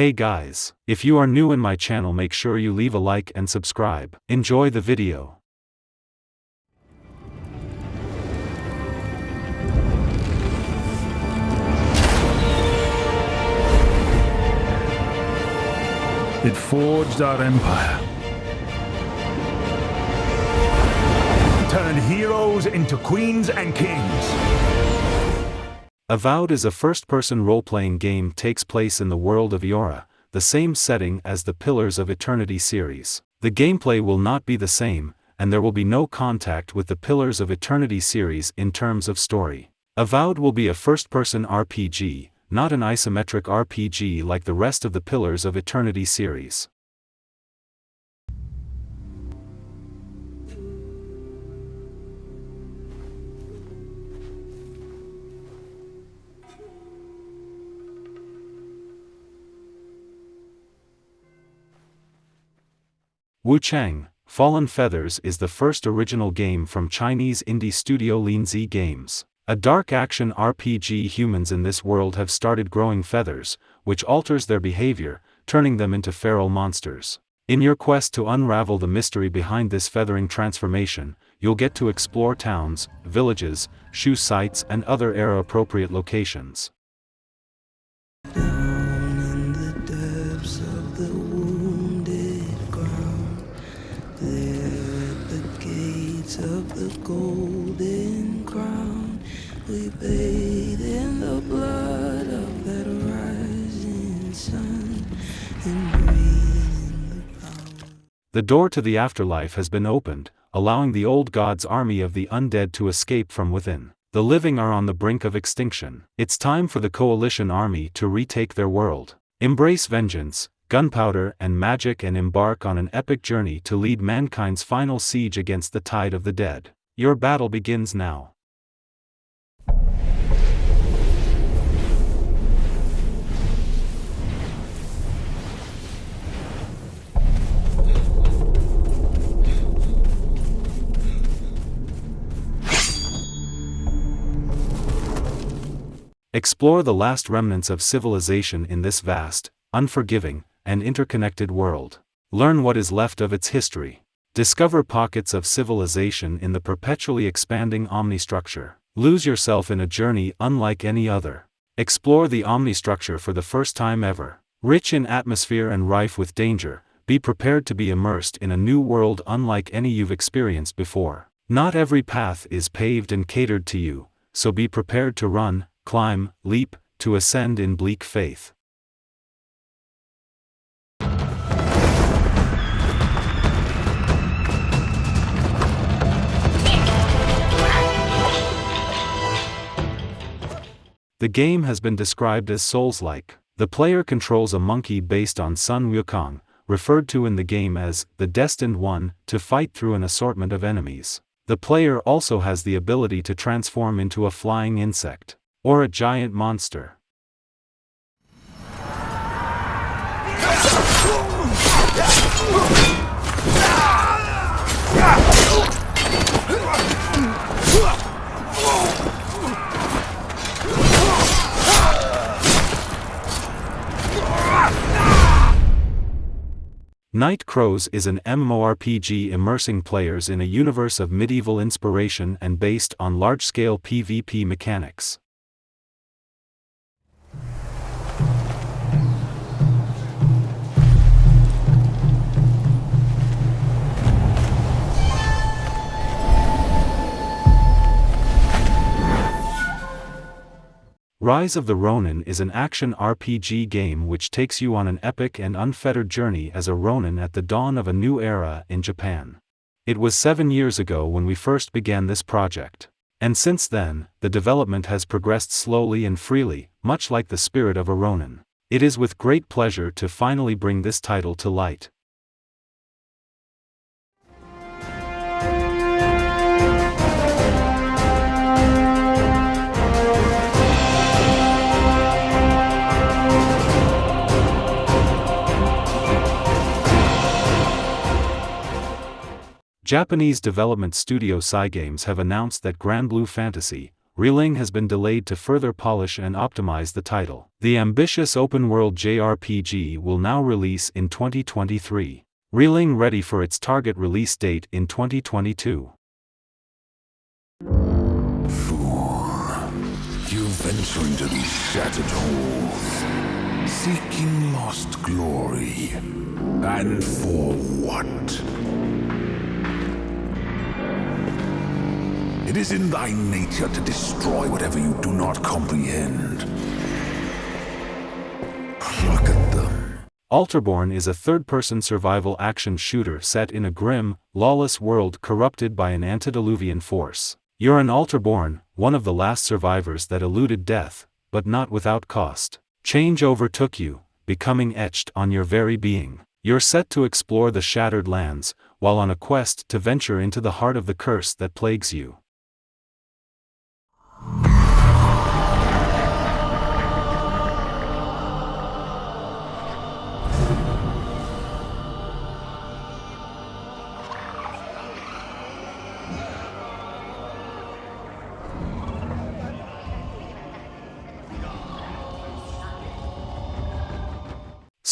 Hey guys, if you are new in my channel, make sure you leave a like and subscribe. Enjoy the video. It forged our empire. Turned heroes into queens and kings. Avowed is a first-person role-playing game takes place in the world of Yora, the same setting as the Pillars of Eternity series. The gameplay will not be the same, and there will be no contact with the Pillars of Eternity series in terms of story. Avowed will be a first-person RPG, not an isometric RPG like the rest of the Pillars of Eternity series. Wuchang, Fallen Feathers is the first original game from Chinese indie studio Linzi Games. A dark action RPG. Humans in this world have started growing feathers, which alters their behavior, turning them into feral monsters. In your quest to unravel the mystery behind this feathering transformation, you'll get to explore towns, villages, shoe sites and other era-appropriate locations. Of the golden crown, we bathe in the blood of that rising sun, and breathe in the power. The door to the afterlife has been opened, allowing the old god's army of the undead to escape from within. The living are on the brink of extinction. It's time for the coalition army to retake their world. Embrace vengeance, gunpowder and magic, and embark on an epic journey to lead mankind's final siege against the tide of the dead. Your battle begins now. Explore the last remnants of civilization in this vast, unforgiving, and interconnected world. Learn what is left of its history. Discover pockets of civilization in the perpetually expanding omnistructure. Lose yourself in a journey unlike any other. Explore the omnistructure for the first time ever. Rich in atmosphere and rife with danger, be prepared to be immersed in a new world unlike any you've experienced before. Not every path is paved and catered to you, so be prepared to run, climb, leap, to ascend in bleak faith. The game has been described as Souls-like. The player controls a monkey based on Sun Wukong, referred to in the game as the Destined One, to fight through an assortment of enemies. The player also has the ability to transform into a flying insect, or a giant monster. Night Crows is an MMORPG immersing players in a universe of medieval inspiration and based on large-scale PvP mechanics. Rise of the Ronin is an action RPG game which takes you on an epic and unfettered journey as a Ronin at the dawn of a new era in Japan. It was 7 years ago when we first began this project. And since then, the development has progressed slowly and freely, much like the spirit of a Ronin. It is with great pleasure to finally bring this title to light. Japanese development studio Cygames have announced that Granblue Fantasy, Relink has been delayed to further polish and optimize the title. The ambitious open-world JRPG will now release in 2023. Relink ready for its target release date in 2022. Fool, you venture into these shattered halls, seeking lost glory. And for what? It is in thy nature to destroy whatever you do not comprehend. Look at them. ALTERBORN is a third-person survival action shooter set in a grim, lawless world corrupted by an antediluvian force. You're an ALTERBORN, one of the last survivors that eluded death, but not without cost. Change overtook you, becoming etched on your very being. You're set to explore the shattered lands, while on a quest to venture into the heart of the curse that plagues you.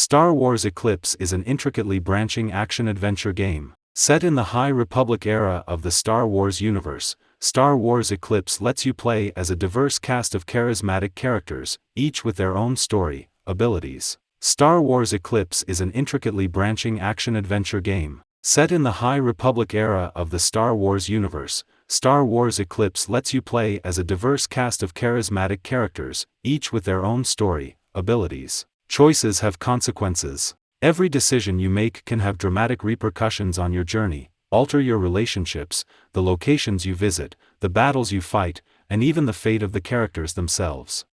Star Wars Eclipse is an intricately branching action-adventure game. Set in the High Republic era of the Star Wars universe, Star Wars Eclipse lets you play as a diverse cast of charismatic characters, each with their own story, abilities. Star Wars Eclipse is an intricately branching action-adventure game. Set in the High Republic era of the Star Wars universe, Star Wars Eclipse lets you play as a diverse cast of charismatic characters, each with their own story, abilities. Choices have consequences. Every decision you make can have dramatic repercussions on your journey, alter your relationships, the locations you visit, the battles you fight, and even the fate of the characters themselves.